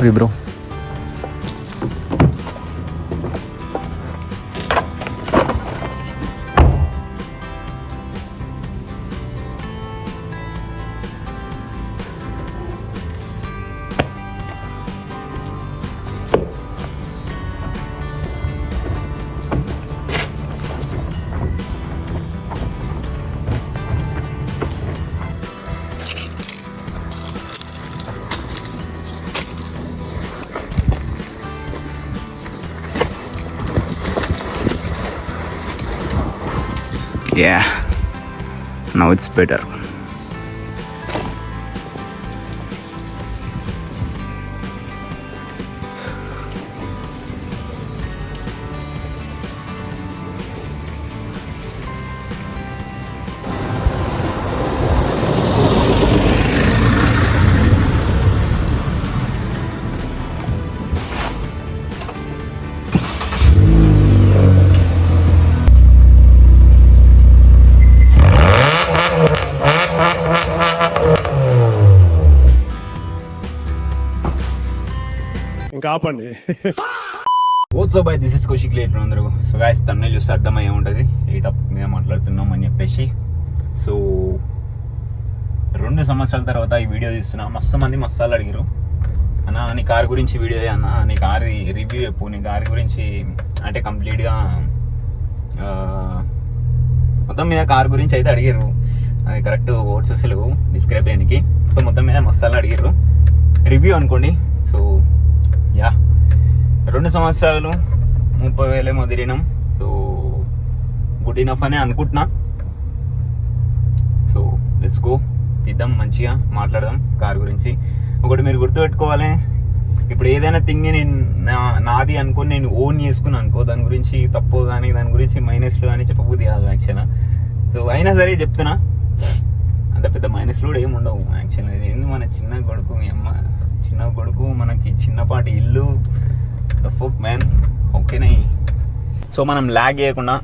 Sorry bro. Yeah, now it's better. ఆపండి. WhatsApp by, this is Kaushik late అందరూ. So guys, తమిళ చూస్తే అర్థమయ్యే ఉంటుంది ఏ టాపిక్ మీద మాట్లాడుతున్నాం అని చెప్పేసి. సో 2 సంవత్సరాల తర్వాత ఈ వీడియో తీస్తున్నా. మస్తు మంది మస్తాలు అడిగారు, అన్న నీ కార్ గురించి వీడియో అన్న, నీ కార్ రివ్యూ చెప్పు, నీ కార్ గురించి అంటే కంప్లీట్గా మొత్తం మీద కార్ గురించి అయితే అడిగారు. అది కరెక్ట్ వర్డ్స్ అసలు డిస్క్రైబ్ చేయడానికి. సో మొత్తం మీద మస్తాలు అడిగారు, రివ్యూ అనుకోండి. సో యా, 2 సంవత్సరాలు 30,000 ఏమో తిరిగినాం. సో గుడ్ ఇనఫ్ అనే అనుకుంటున్నా. సో లెట్స్ గో, తీద్దాం, మంచిగా మాట్లాడదాం కార్ గురించి. ఒకటి మీరు గుర్తుపెట్టుకోవాలి, ఇప్పుడు ఏదైనా థింగ్ని నేను నాది అనుకుని నేను ఓన్ చేసుకుని అనుకో, దాని గురించి తప్పు కానీ దాని గురించి మైనస్లు కానీ చెప్పబోద్ది కాదు యాక్చువల్గా. సో అయినా సరే చెప్తున్నా, అంత పెద్ద మైనస్లు కూడా ఏమి ఉండవు యాక్చువల్గా. ఇది ఏంది, మన చిన్న కొడుకు, మీ అమ్మ చిన్న కొడుకు, మనకి చిన్నపాటి ఇల్లు, ద ఫుక్ మ్యాన్. ఓకేనా? సో మనం ల్యాగ్ చేయకుండా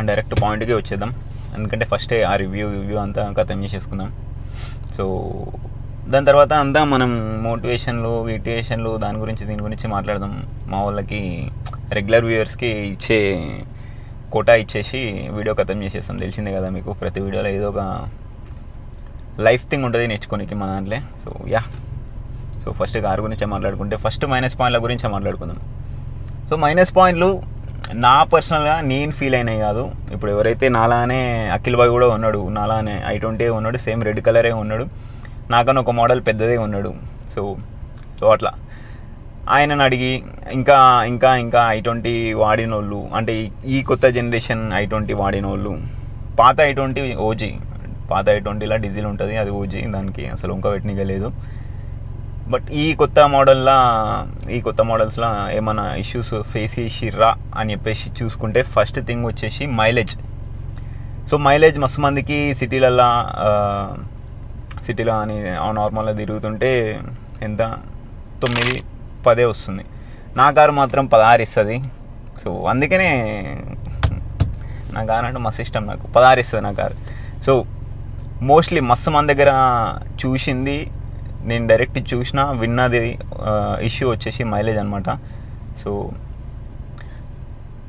డైరెక్ట్ పాయింట్కి వచ్చేద్దాం, ఎందుకంటే ఫస్టే ఆ రివ్యూ అంతా ఖతం చేసేసుకుందాం. సో దాని తర్వాత అంతా మనం మోటివేషన్లు దాని గురించి దీని గురించి మాట్లాడదాం. మా వాళ్ళకి రెగ్యులర్ వ్యూవర్స్కి ఇచ్చే కోటా ఇచ్చేసి వీడియో ఖతం చేసేస్తాం. తెలిసిందే కదా మీకు, ప్రతి వీడియోలో ఏదో ఒక లైఫ్ థింగ్ ఉంటుంది నేర్చుకోనికి మన దాంట్లో. So yeah, so first car గురించే మాట్లాడుకుంటే ఫస్ట్ మైనస్ పాయింట్ల గురించే మాట్లాడుకుందాం. సో మైనస్ పాయింట్లు నా పర్సనల్గా నేను ఫీల్ అయినాయి కాదు. ఇప్పుడు ఎవరైతే నాలానే అఖిల్ బాయ్ కూడా ఉన్నాడు, నాలానే i20 ఉన్నాడు, సేమ్ రెడ్ కలరే ఉన్నాడు, నాకన్నా ఒక మోడల్ పెద్దదే ఉన్నాడు. సో అట్లా ఆయనను అడిగి ఇంకా i20 వాడిన వాళ్ళు, అంటే ఈ కొత్త జనరేషన్ i20 వాడిన వాళ్ళు, పాత i20 ఓజీ, పాత i20లా డీజిల్ ఉంటుంది, అది ఓజీ, దానికి అసలు ఇంకా పెట్టినగా లేదు. బట్ ఈ కొత్త మోడల్స్లో ఏమైనా ఇష్యూస్ ఫేస్ చేసిర్రా అని చెప్పేసి చూసుకుంటే ఫస్ట్ థింగ్ వచ్చేసి మైలేజ్. సో మైలేజ్ మస్తు మందికి సిటీలో అని నార్మల్గా తిరుగుతుంటే ఎంత 9-10 వస్తుంది, నా కారు మాత్రం 16 ఇస్తుంది. సో అందుకనే నా కారు అంటే మస్తు ఇష్టం, నాకు 16 ఇస్తుంది నా కారు. సో మోస్ట్లీ మస్తు మంది దగ్గర చూసింది, నేను డైరెక్ట్ చూసిన విన్నది ఇష్యూ వచ్చేసి మైలేజ్ అనమాట. సో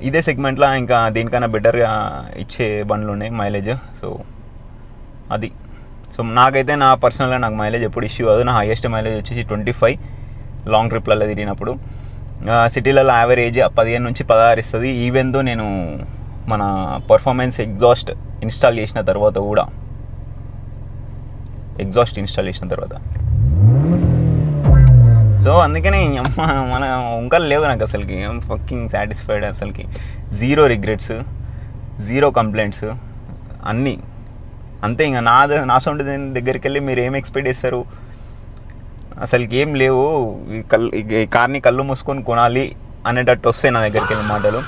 ఇదే సెగ్మెంట్లో ఇంకా దీనికన్నా బెటర్గా ఇచ్చే బండ్లు ఉన్నాయి మైలేజ్. సో అది, సో నాకైతే నా పర్సనల్గా నాకు మైలేజ్ ఎప్పుడు ఇష్యూ కాదు. నా హైయెస్ట్ మైలేజ్ వచ్చేసి 25 లాంగ్ ట్రిప్లలో తిరిగినప్పుడు. సిటీలలో యావరేజ్ 15-16 ఇస్తుంది. ఈవెన్ దో నేను మన పర్ఫార్మెన్స్ ఎగ్జాస్ట్ ఇన్స్టాల్ చేసిన తర్వాత సో అందుకనే మన వంకలు లేవు నాకు అసలుకి. ఫకింగ్ సాటిస్ఫైడ్, అసలుకి 0 రిగ్రెట్స్, 0 కంప్లైంట్స్, అన్నీ అంతే. ఇంకా నా సొంత దగ్గరికి వెళ్ళి మీరు ఏం ఎక్స్పెక్ట్ చేస్తారు, అసలుకి ఏం లేవు, ఈ కార్ని కళ్ళు మూసుకొని కొనాలి అనేటట్టు వస్తాయి నా దగ్గరికి వెళ్ళి మాటలు.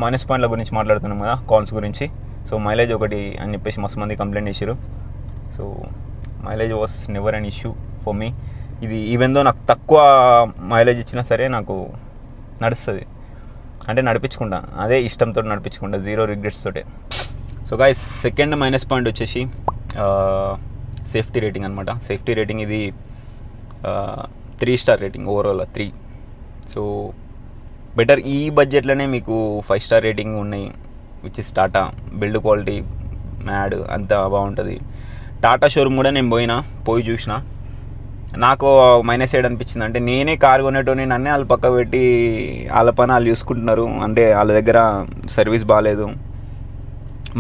మైనస్ పాయింట్ల గురించి మాట్లాడుతున్నాం కదా, కాల్స్ గురించి. సో మైలేజ్ ఒకటి అని చెప్పేసి మస్తు మంది కంప్లైంట్ చేశారు. So mileage was never an issue for me. ఇది ఈవెన్ దో నాకు తక్కువ మైలేజ్ ఇచ్చినా సరే నాకు నడుస్తుంది, అంటే నడిపించుకుంటా, అదే ఇష్టంతో నడిపించుకుంటా, 0 రిగ్రెట్స్ తోటే. So guys, second minus point వచ్చేసి సేఫ్టీ రేటింగ్ అనమాట. సేఫ్టీ రేటింగ్ ఇది 3 star rating overall 3. So better ఈ బడ్జెట్లోనే మీకు 5 స్టార్ రేటింగ్ ఉన్నాయి, which is Tata. Build quality mad అంతా బాగుంటుంది. టాటా షోరూమ్ కూడా నేను పోయి చూసిన. నాకు మైనస్ సైడ్ అనిపించింది అంటే నేనే కారు కొనేటోని నన్నే వాళ్ళు పక్క పెట్టి వాళ్ళ పని వాళ్ళు చూసుకుంటున్నారు. అంటే వాళ్ళ దగ్గర సర్వీస్ బాగాలేదు.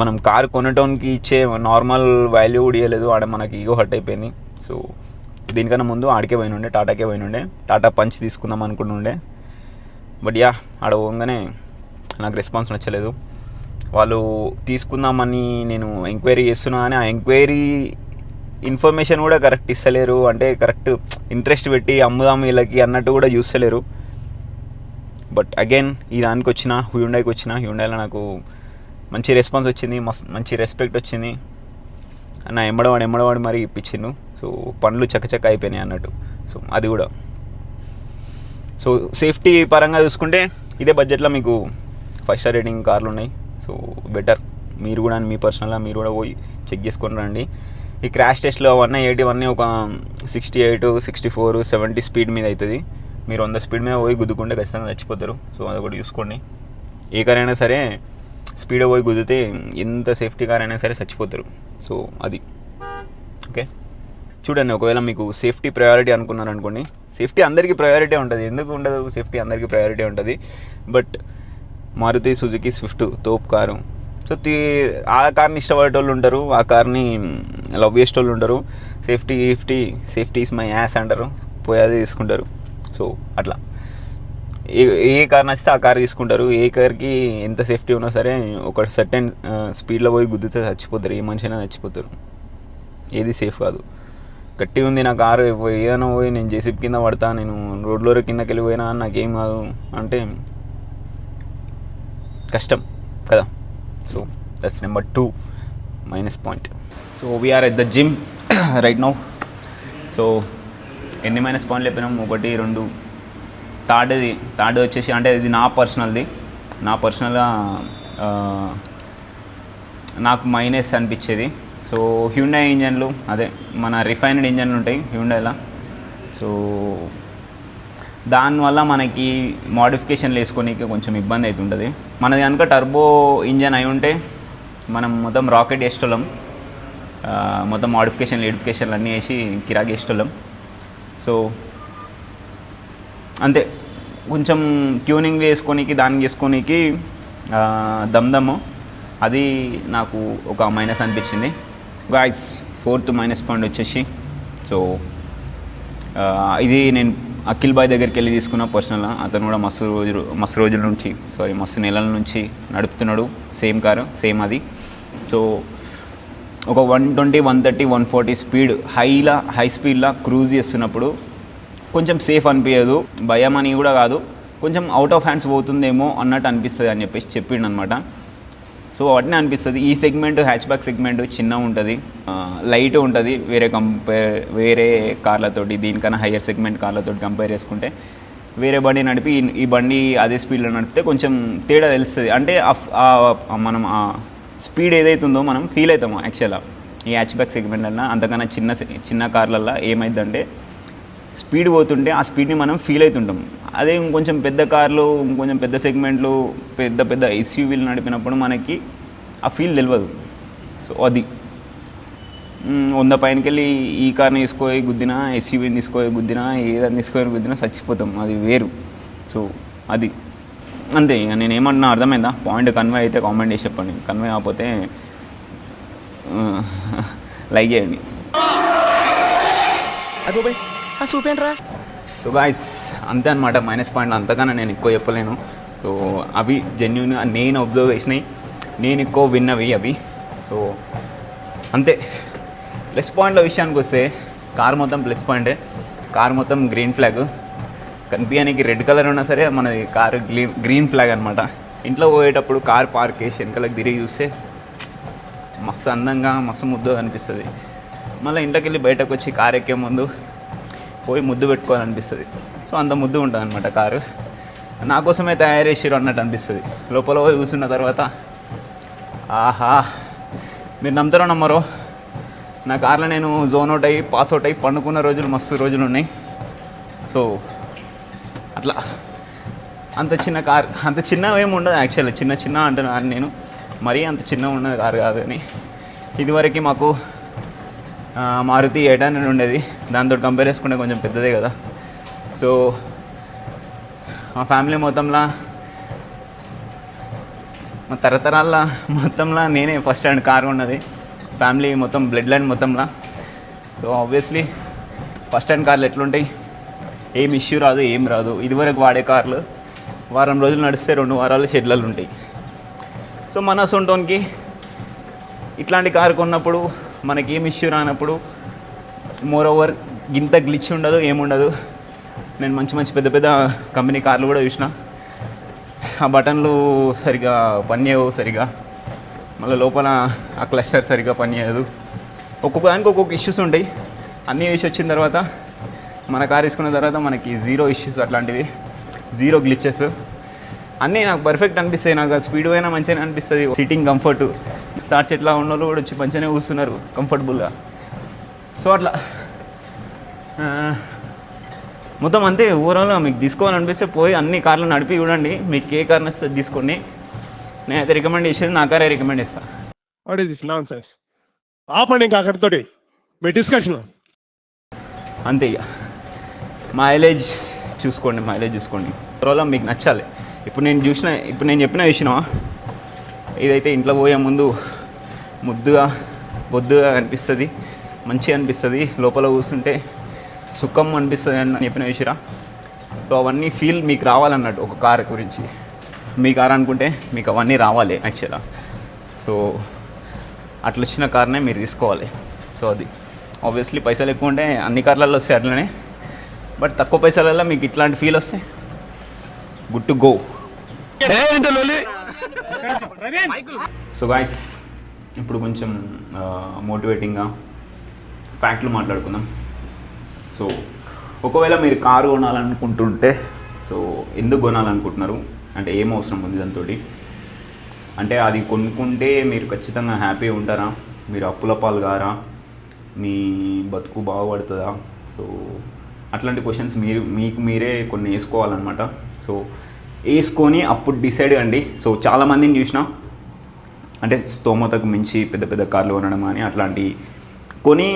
మనం కారు కొనేటోనికి ఇచ్చే నార్మల్ వాల్యూ కూడా ఇవ్వలేదు. ఆడ మనకి ఈగో హర్ట్ అయిపోయింది. సో దీనికన్నా ముందు ఆడికే పోయినుండే, టాటాకే పోయినుండే. టాటా పంచ్ తీసుకుందాం అనుకుంటుండే. బట్ యా ఆడ పోగానే నాకు రెస్పాన్స్ నచ్చలేదు. వాళ్ళు తీసుకుందామని నేను ఎంక్వైరీ చేస్తున్నా కానీ ఆ ఎంక్వైరీ ఇన్ఫర్మేషన్ కూడా కరెక్ట్ ఇస్తలేరు. అంటే కరెక్ట్ ఇంట్రెస్ట్ పెట్టి అమ్ముదాం వీళ్ళకి అన్నట్టు కూడా చూస్తలేరు. బట్ అగైన్ ఈ దానికి హ్యుండాయికి హ్యుండాయిలో నాకు మంచి రెస్పాన్స్ వచ్చింది, మంచి రెస్పెక్ట్ వచ్చింది. నా ఎమ్మడవాడి మరీ ఇప్పించిండు. సో పనులు చక్కచక్క అయిపోయినాయి అన్నట్టు. సో అది కూడా. సో సేఫ్టీ పరంగా చూసుకుంటే ఇదే బడ్జెట్లో మీకు 5 స్టార్ రేటింగ్ కార్లు ఉన్నాయి. So better. మీరు కూడా మీ పర్సనల్గా మీరు కూడా పోయి చెక్ చేసుకొని రండి. ఈ క్రాష్ టెస్ట్లో 180 ఒక 68, 64, 70 స్పీడ్ మీద అవుతుంది. మీరు 100 స్పీడ్ మీద పోయి గుద్దుకుంటే ఖచ్చితంగా చచ్చిపోతారు. సో అది కూడా చూసుకోండి. ఏ కార్ అయినా సరే స్పీడ్ పోయి గుద్దితే ఎంత సేఫ్టీ కార్ అయినా సరే చచ్చిపోతారు. సో అది ఓకే. చూడండి, ఒకవేళ మీకు సేఫ్టీ ప్రయారిటీ అనుకున్నారనుకోండి, సేఫ్టీ అందరికీ ప్రయారిటీ ఉంటుంది. ఎందుకు ఉండదు? సేఫ్టీ అందరికీ ప్రయారిటీ ఉంటుంది. బట్ మారుతి సుజుకి స్విఫ్ట్ తోపు కారు. సో ఆ కార్ని ఇష్టపడేటోళ్ళు ఉంటారు, ఆ కార్ని లవ్ చేసేటోళ్ళు ఉంటారు. సేఫ్టీ ఈజ్ మై యాస్ అంటారు, పోయి అదే తీసుకుంటారు. సో అట్లా ఏ కార్ నచ్చితే ఆ కార్ తీసుకుంటారు. ఏ కార్కి ఎంత సేఫ్టీ ఉన్నా సరే ఒక సర్టెన్ స్పీడ్లో పోయి గుద్దితే చచ్చిపోతారు. ఏ మనిషి అయినా చచ్చిపోతారు. ఏది సేఫ్ కాదు. గట్టిగా ఉంది నా కారు, ఏదైనా పోయి నేను జేసీబీ కింద పడతా, నేను రోడ్లో కిందకి వెళ్ళిపోయినా నాకేం కాదు అంటే కష్టం కదా. So that's number 2 minus point. So we are at the gym right now. So ఎన్ని మైనస్ పాయింట్లు చెప్పినాం? 1, 2. థర్డ్ వచ్చేసి అంటే ఇది నా పర్సనల్గా నాకు మైనస్ అనిపించేది. సో హ్యుండాయ్ ఇంజన్లు, అదే మన రిఫైన్డ్ ఇంజన్లు ఉంటాయి హ్యుండాయ్లో. సో దానివల్ల మనకి మోడిఫికేషన్లు వేసుకోనికి కొంచెం ఇబ్బంది అవుతుంటుంది. మనది కనుక టర్బో ఇంజన్ అయి ఉంటే మనం మొత్తం రాకెట్ వేసేటోళ్ళం, మొత్తం మోడిఫికేషన్లు అన్నీ వేసి కిరాకి వేసేటోళ్ళం. సో అంతే, కొంచెం ట్యూనింగ్ వేసుకోనికి దానికి వేసుకోనికి దమ్దమ్ము, అది నాకు ఒక మైనస్ అనిపించింది. గాయ్స్, 4th మైనస్ పాయింట్ వచ్చేసి, సో ఇది నేను అఖిల్ బాయ్ దగ్గరికి వెళ్ళి తీసుకున్న పర్సనల్గా. అతను కూడా మస్తు నెలల నుంచి నడుపుతున్నాడు సేమ్ కారు, సేమ్ అది. సో ఒక 120, 130, 140 స్పీడ్ హై స్పీడ్లో క్రూజ్ చేస్తున్నప్పుడు కొంచెం సేఫ్ అనిపించదు. భయం అని కూడా కాదు, కొంచెం అవుట్ ఆఫ్ హ్యాండ్స్ పోతుందేమో అన్నట్టు అనిపిస్తుంది అని చెప్పేసి చెప్పిండు అనమాట. సో వాటినే అనిపిస్తుంది. ఈ సెగ్మెంట్ హ్యాచ్ బ్యాక్ సెగ్మెంట్ చిన్నగా ఉంటుంది, లైట్ ఉంటుంది. వేరే కార్లతోటి, దీనికన్నా హయ్యర్ సెగ్మెంట్ కార్లతోటి కంపేర్ చేసుకుంటే వేరే బండి నడిపి ఈ బండి అదే స్పీడ్లో నడిపితే కొంచెం తేడా తెలుస్తుంది. అంటే మనం ఆ స్పీడ్ ఏదైతుందో మనం ఫీల్ అవుతాము. యాక్చువల్గా ఈ హ్యాచ్ బ్యాక్ సెగ్మెంట్ అన్నా అంతకన్నా చిన్న కార్లల్లో ఏమైందంటే స్పీడ్ పోతుంటే ఆ స్పీడ్ని మనం ఫీల్ అవుతుంటాం. అదే ఇంకొంచెం పెద్ద కార్లు, ఇంకొంచెం పెద్ద సెగ్మెంట్లు, పెద్ద ఎస్యూవీలు నడిపినప్పుడు మనకి ఆ ఫీల్ తెలియదు. సో అది 100 పైనకి వెళ్ళి ఈ కార్ని తీసుకోయి గుద్దినా, ఎస్యూవీని తీసుకోయి గుద్దినా, ఏదైనా తీసుకొని గుద్దినా చచ్చిపోతాం, అది వేరు. సో అది అంతే. ఇక నేను ఏమంటున్నా అర్థమైందా? పాయింట్ కన్వే అయితే కామెంట్ చేసి చెప్పండి, కన్వే కాకపోతే లైక్ చేయండి. చూపేంట్రా. సో గాయ్స్, అంతే అనమాట మైనస్ పాయింట్. అంతకన్నా నేను ఎక్కువ చెప్పలేను. సో అవి జెన్యూన్గా నేను అబ్జర్వ్ చేసినాయి, నేను ఎక్కువ విన్నవి అవి. సో అంతే. ప్లస్ పాయింట్ల విషయానికి వస్తే కార్ మొత్తం ప్లస్ పాయింటే. కార్ మొత్తం గ్రీన్ ఫ్లాగ్, కనిపించడానికి రెడ్ కలర్ ఉన్నా సరే మనది కారు గ్రీన్ ఫ్లాగ్ అనమాట. ఇంట్లో పోయేటప్పుడు కార్ పార్క్ చేసి వెనకాలకు తిరిగి చూస్తే మస్తు అందంగా మస్తు ముద్దుగా అనిపిస్తుంది. మళ్ళీ ఇంట్లోకి వెళ్ళి బయటకు వచ్చి కార్ ఎక్కే ముందు పోయి ముద్దు పెట్టుకోవాలనిపిస్తుంది. సో అంత ముద్దు ఉంటుంది అనమాట కారు. నా కోసమే తయారు చేసిరు అన్నట్టు అనిపిస్తుంది. లోపల పోయి కూర్చున్న తర్వాత ఆహా, మీరు నమ్ముతారో నమ్మరో, నా కార్లో నేను జోన్ అవుట్ అయ్యి పాస్ అవుట్ అయ్యి పండుకున్న రోజులు మస్తు రోజులు ఉన్నాయి. సో అట్లా అంత చిన్న కార్, అంత చిన్నవి ఏమి ఉండదు యాక్చువల్లీ, చిన్న అంటున్నాను నేను, మరీ అంత చిన్న ఉన్నది కారు కాదు. కానీ ఇదివరకు మాకు మారుతి 800 ఉండేది, దాంతో కంపేర్ చేసుకుంటే కొంచెం పెద్దదే కదా. సో మా ఫ్యామిలీ మొత్తంలో, మా తరతరాల మొత్తంలో నేనే ఫస్ట్ హ్యాండ్ కారు ఉన్నది, ఫ్యామిలీ మొత్తం బ్లడ్ లైన్ మొత్తంలో. సో ఆబ్వియస్లీ ఫస్ట్ హ్యాండ్ కార్లు ఎట్లుంటాయి, ఏం ఇష్యూ రాదు, ఏం రాదు. ఇదివరకు వాడే కార్లు వారం రోజులు నడిస్తే 2 వారాలు షెడ్లలో ఉంటాయి. సో మన సొంతోనికి ఇట్లాంటి కారు కొన్నప్పుడు మనకి ఏం ఇష్యూ రానప్పుడు, మోర్ ఓవర్ గింత గ్లిచ్ ఉండదు, ఏముండదు. నేను మంచి పెద్ద కంపెనీ కార్లు కూడా చూసిన, ఆ బటన్లు సరిగా పనిచేయవు సరిగా, మళ్ళీ లోపల ఆ క్లస్టర్ సరిగా పనిచేయదు. ఒక్కొక్క దానికి ఒక్కొక్క ఇష్యూస్ ఉంటాయి. అన్ని ఇష్యూస్ వచ్చిన తర్వాత మన కార్ తీసుకున్న తర్వాత మనకి 0 ఇష్యూస్, అట్లాంటివి 0 గ్లిచెస్ అన్నీ నాకు పర్ఫెక్ట్ అనిపిస్తాయి. నాకు స్పీడ్ అయినా మంచిగానే అనిపిస్తుంది. సిట్టింగ్ కంఫర్ట్, తాటి చెట్లా ఉన్న వాళ్ళు కూడా వచ్చి మంచిగానే కూర్చున్నారు కంఫర్టబుల్గా. సో అట్లా మొత్తం అంతే. ఓవరాల్గా మీకు తీసుకోవాలనిపిస్తే పోయి అన్ని కార్లు నడిపి చూడండి, మీకు ఏ కార్ నచ్చితే తీసుకోండి. నేనైతే రికమెండ్ చేసేది నా కారే రికమెండ్ చేస్తాను. What is this nonsense? ఆపండి ఇంకా అక్కడితోటి మీ డిస్కషన్. అంతే ఇక మైలేజ్ చూసుకోండి. ఓవరాల్గా మీకు నచ్చాలి. ఇప్పుడు నేను చెప్పిన విషయం, ఇదైతే ఇంట్లో పోయే ముందు బొద్దుగా అనిపిస్తుంది, మంచిగా అనిపిస్తుంది, లోపల కూర్చుంటే సుఖం అనిపిస్తుంది అని చెప్పిన విషయం. సో అవన్నీ ఫీల్ మీకు రావాలన్నట్టు ఒక కార్ గురించి. మీ కార్ అనుకుంటే మీకు అవన్నీ రావాలి యాక్చువల్గా. సో అట్లా వచ్చిన కార్నే మీరు తీసుకోవాలి. సో అది ఆబ్వియస్లీ పైసలు ఎక్కువ ఉంటే అన్ని కార్లలో వస్తాయి అట్లనే, బట్ తక్కువ పైసలలో మీకు ఇట్లాంటి ఫీల్ వస్తే good to go. So guys, ఇప్పుడు కొంచెం మోటివేటింగ్గా ఫ్యాక్ట్లు మాట్లాడుకుందాం. సో ఒకవేళ మీరు కారు కొనాలనుకుంటుంటే, సో ఎందుకు కొనాలనుకుంటున్నారు అంటే ఏం అవసరం ఉంది దాంతో, అంటే అది కొనుక్కుంటే మీరు ఖచ్చితంగా హ్యాపీ ఉంటారా, మీరు అప్పుల పాలు గారా, మీ బతుకు బాగుపడుతుందా? సో అట్లాంటి క్వశ్చన్స్ మీకు మీరే కొన్ని వేసుకోవాలన్నమాట. సో వేసుకొని అప్పుడు డిసైడ్ అండి. సో చాలామందిని చూసినా అంటే స్తోమతకు మించి పెద్ద కార్లు కొనడం కానీ అట్లాంటి కొని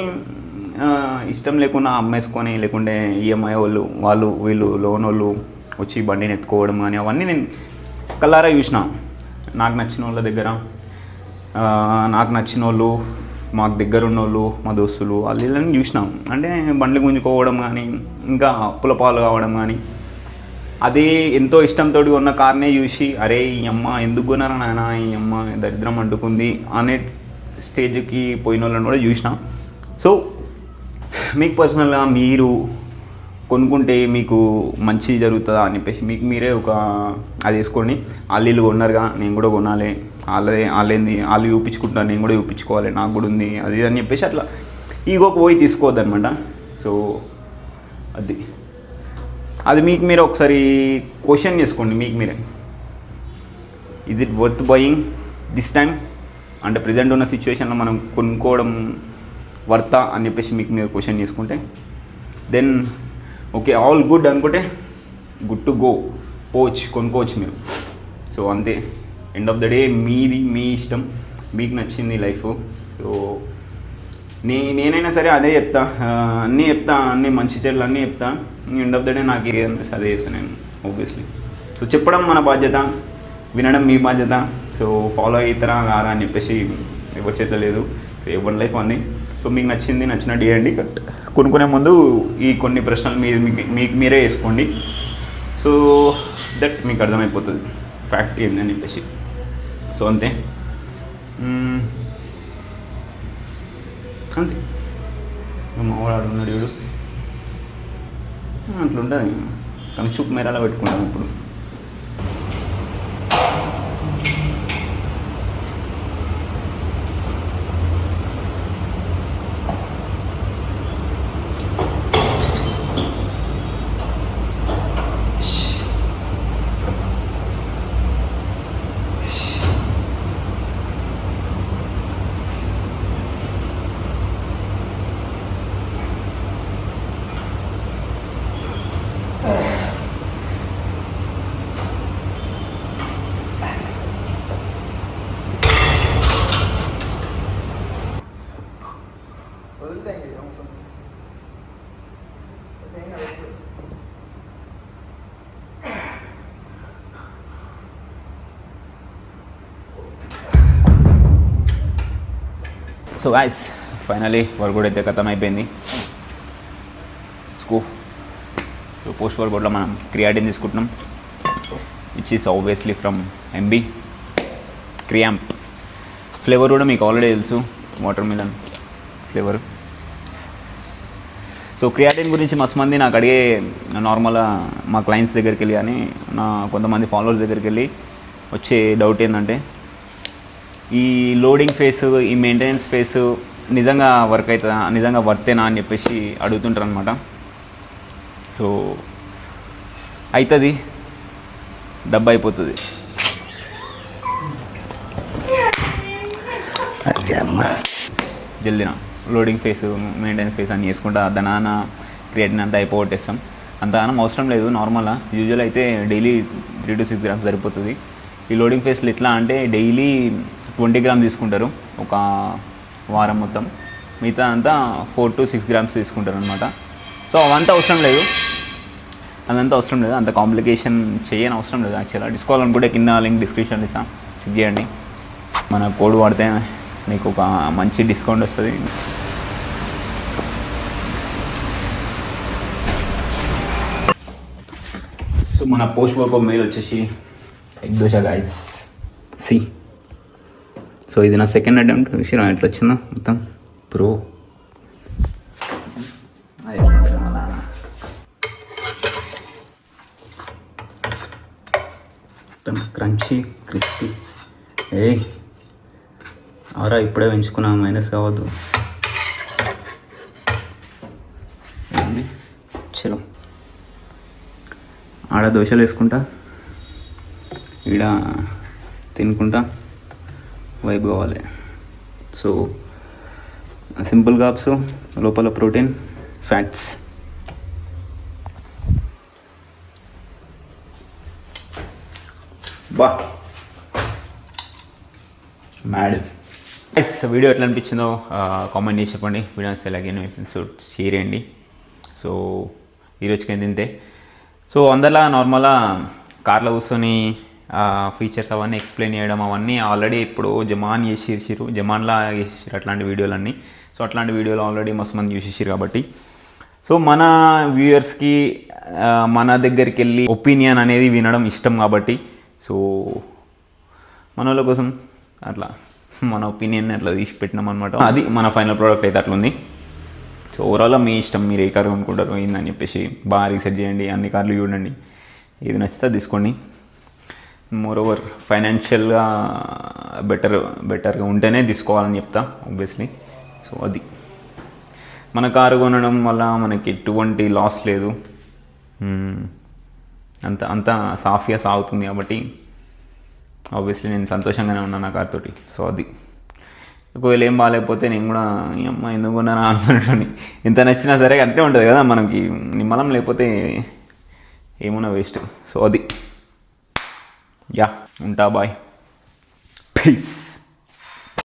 ఇష్టం లేకుండా అమ్మేసుకొని, లేకుంటే ఈఎంఐ వాళ్ళు వీళ్ళు లోన్ వాళ్ళు వచ్చి బండిని ఎత్తుకోవడం కానీ అవన్నీ నేను కల్లారా చూసిన. నాకు నచ్చిన వాళ్ళ దగ్గర, నాకు నచ్చిన వాళ్ళు, మాకు దగ్గర ఉన్న వాళ్ళు, మా దోస్తులు వాళ్ళు వీళ్ళని చూసినాం. అంటే బండ్లు గుంజుకోవడం కానీ, ఇంకా అప్పుల పాలు కావడం కానీ, అదే ఎంతో ఇష్టంతో ఉన్న కార్నే చూసి అరే ఈ అమ్మ ఎందుకు కొన్నారా నాయన, ఈ అమ్మ దరిద్రం అంటుకుంది అనే స్టేజ్కి పోయిన వాళ్ళని కూడా చూసిన. సో మీకు పర్సనల్గా మీరు కొనుక్కుంటే మీకు మంచి జరుగుతుందా అని చెప్పేసి మీకు మీరే ఒక అది వేసుకోండి. వాళ్ళు కొన్నారుగా నేను కూడా కొనాలి, వాళ్ళు చూపించుకుంటాను నేను కూడా చూపించుకోవాలి, నాకు కూడా ఉంది అది అని చెప్పేసి అట్లా ఈగోకి పోయి తీసుకోవద్దు అనమాట. సో అది మీకు మీరు ఒకసారి క్వశ్చన్ చేసుకోండి మీకు మీరే, is it worth buying this time, అంటే ప్రజెంట్ ఉన్న సిచ్యువేషన్లో మనం కొనుక్కోవడం వర్తా అని చెప్పేసి మీకు మీరు క్వశ్చన్ చేసుకుంటే దెన్ ఓకే ఆల్ గుడ్ అనుకుంటే గుడ్ టు గో, కొనుక్కోవచ్చు మీరు. సో అంతే, ఎండ్ ఆఫ్ ద డే మీది, మీ ఇష్టం, మీకు నచ్చింది లైఫ్. సో నేనైనా సరే అదే చెప్తా, అన్నీ మంచి చెడులు అన్నీ చెప్తా. ఎండ్ ఆఫ్ ద డే నాకు ఏది అనిపిస్తే అదే చేస్తాను నేను ఆబ్వియస్లీ. సో చెప్పడం మన బాధ్యత, వినడం మీ బాధ్యత. సో ఫాలో అవుతారా కారా అని చెప్పేసి ఎవరి చేతిలో లేదు. సో ఎవరి లైఫ్ అంది. సో మీకు నచ్చినట్టు చేయండి. కొనుక్కునే ముందు ఈ కొన్ని ప్రశ్నలు మీకు మీరే వేసుకోండి. సో దట్ మీకు అర్థమైపోతుంది ఫ్యాక్ట్ ఏందని చెప్పేసి. సో అంతే మావాడు ఉన్నాడు వీడు, అట్లుంటుంది. కానీ చూపు మేరాలా పెట్టుకుంటాం ఇప్పుడు. సో గాయస్ ఫైనలీ వర్క్ కూడా అయితే ఖతం అయిపోయింది. స్కూ సో పోస్ట్ వర్కౌట్లో మనం క్రియాటిన్ తీసుకుంటున్నాం, which is obviously from MB Creamp. Flavour కూడా మీకు ఆల్రెడీ తెలుసు, watermelon flavour. So creatine గురించి మస్తు మంది నాకు అడిగే నార్మల్గా మా క్లయింట్స్ దగ్గరికి వెళ్ళి కానీ నా కొంతమంది ఫాలోవర్స్ దగ్గరికి వెళ్ళి వచ్చే డౌట్ ఏంటంటే ఈ లోడింగ్ ఫేస్, ఈ మెయింటెనెన్స్ ఫేస్ నిజంగా వర్క్ అవుతుందా, నిజంగా వర్తేనా అని చెప్పేసి అడుగుతుంటారు అనమాట. సో అవుతుంది, డబ్బు అయిపోతుంది. జల్దిన లోడింగ్ ఫేస్, మెయింటెనెన్స్ ఫేస్ అని చేసుకుంటా దాని క్రియేటిన్ అంతా అయిపోగొట్టేస్తాం. అంతగానం అవసరం లేదు. నార్మల్గా యూజువల్ అయితే డైలీ 3 to 6 grams సరిపోతుంది. ఈ లోడింగ్ ఫేస్లు ఎట్లా అంటే డైలీ 20 grams తీసుకుంటారు ఒక వారం మొత్తం, మిగతా అంతా 4 to 6 grams తీసుకుంటారు అనమాట. సో అవంతా అవసరం లేదు, అంత కాంప్లికేషన్ చేయని అవసరం లేదు. యాక్చువల్గా తీసుకోవాలనుకుంటే కింద లింక్ డిస్క్రిప్షన్ ఇస్తాను, చెక్ చేయండి. మన కోడ్ వాడితే మీకు ఒక మంచి డిస్కౌంట్ వస్తుంది. సో మన పోస్ట్ వర్కౌట్ మెయిల్ వచ్చేసి ఎగ్ దోశ గాయస్. సి సో ఇది నా సెకండ్ అటెంప్ట్. చూసిరా ఎట్లా వచ్చిందో మొత్తం ప్రో. మొత్తం క్రంచీ క్రిస్పీ. అవరా ఇప్పుడే పెంచుకున్నా, మైనస్ కావద్దు. చలో ఆడ దోశలు వేసుకుంటా, ఈడ తినుకుంటా వైబ్ కావాలి. సో సింపుల్ కార్బ్స్, లోపల ప్రోటీన్, ఫ్యాట్స్. బా మ్యాడ్. వీడియో ఎట్లా అనిపించిందో కామెంట్ చేసి చెప్పండి. వీడియో నచ్చితే లైక్ చేయండి, మీ ఫ్రెండ్స్ షేర్ చేయండి. సో ఈరోజుకి ఏంటంటే, సో అందరిలా నార్మల్గా కార్లో కూర్చొని ఫీచర్స్ అవన్నీ ఎక్స్ప్లెయిన్ చేయడం అవన్నీ ఆల్రెడీ ఇప్పుడు జమాన్ చేసిర్రు, జమాన్లా చేసిర్రు అట్లాంటి వీడియోలన్నీ. సో అట్లాంటి వీడియోలు ఆల్రెడీ మస్తు మంది చూసేసారు కాబట్టి, సో మన వ్యూయర్స్కి మన దగ్గరికి వెళ్ళి ఒపీనియన్ అనేది వినడం ఇష్టం కాబట్టి, సో మన వాళ్ళ కోసం అట్లా మన ఒపీనియన్ అట్లా తీసి పెట్టినాం అనమాట. అది మన ఫైనల్ ప్రోడక్ట్ అయితే అట్లా ఉంది. సో ఓవరాల్గా మీ ఇష్టం, మీరు ఏ కారు కొనుక్కుంటారు ఏందని చెప్పేసి బాగా రీసెర్చ్ చేయండి, అన్ని కార్లు చూడండి, ఏది నచ్చితే తీసుకోండి. మోర్ ఓవర్ ఫైనాన్షియల్గా బెటర్గా ఉంటేనే తీసుకోవాలని చెప్తా ఆబ్వియస్లీ. సో అది మన కారు కొనడం వల్ల మనకి ఎటువంటి లాస్ లేదు, అంత సాఫీగా సాగుతుంది కాబట్టి ఆబ్వియస్లీ నేను సంతోషంగానే ఉన్నాను నా కార్ తోటి. సో అది ఒకవేళ ఏం బాగాలేకపోతే నేను కూడా ఈ అమ్మ ఎందుకు కొన్నానా అనుకుంటాను. ఎంత నచ్చినా సరే అంతే ఉంటుంది కదా మనకి, నిమ్మలం లేకపోతే ఏమున్నా వేస్ట్. సో అది యా ఉంటా, బాయ్, పీస్.